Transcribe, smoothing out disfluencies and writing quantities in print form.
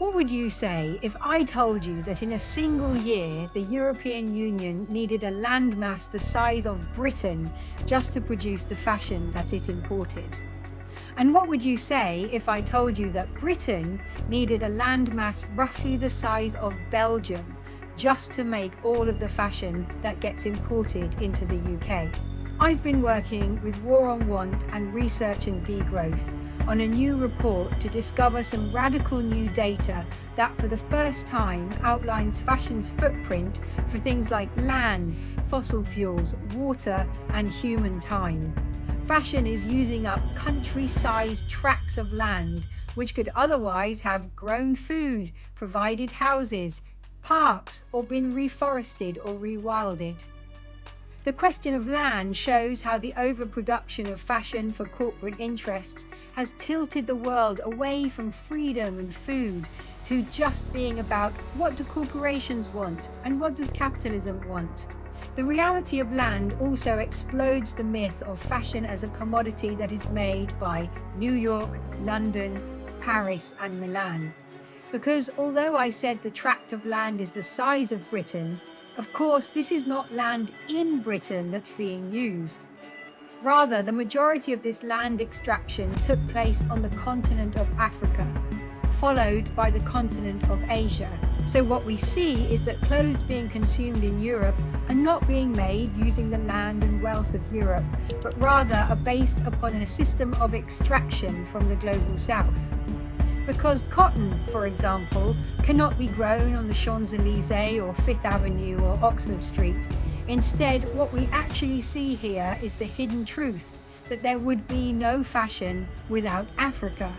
What would you say if I told you that in a single year, the European Union needed a landmass the size of Britain just to produce the fashion that it imported? And what would you say if I told you that Britain needed a landmass roughly the size of Belgium just to make all of the fashion that gets imported into the UK? I've been working with Want and Research Degrowth on a new report to discover some radical new data that for the first time outlines fashion's footprint for things like land, fossil fuels, water, and human time. Fashion is using up country-sized tracts of land which could otherwise have grown food, provided houses, parks, or been reforested or rewilded. The question of land shows how the overproduction of fashion for corporate interests has tilted the world away from freedom and food to just being about what do corporations want and what does capitalism want. The reality of land also explodes the myth of fashion as a commodity that is made by New York, London, Paris, and Milan. Because although I said the tract of land is the size of Britain, of course, this is not land in Britain that's being used. Rather, the majority of this land extraction took place on the continent of Africa, followed by the continent of Asia. So what we see is that clothes being consumed in Europe are not being made using the land and wealth of Europe, but rather are based upon a system of extraction from the global south. Because cotton, for example, cannot be grown on the Champs-Élysées or Fifth Avenue or Oxford Street. Instead, what we actually see here is the hidden truth that there would be no fashion without Africa.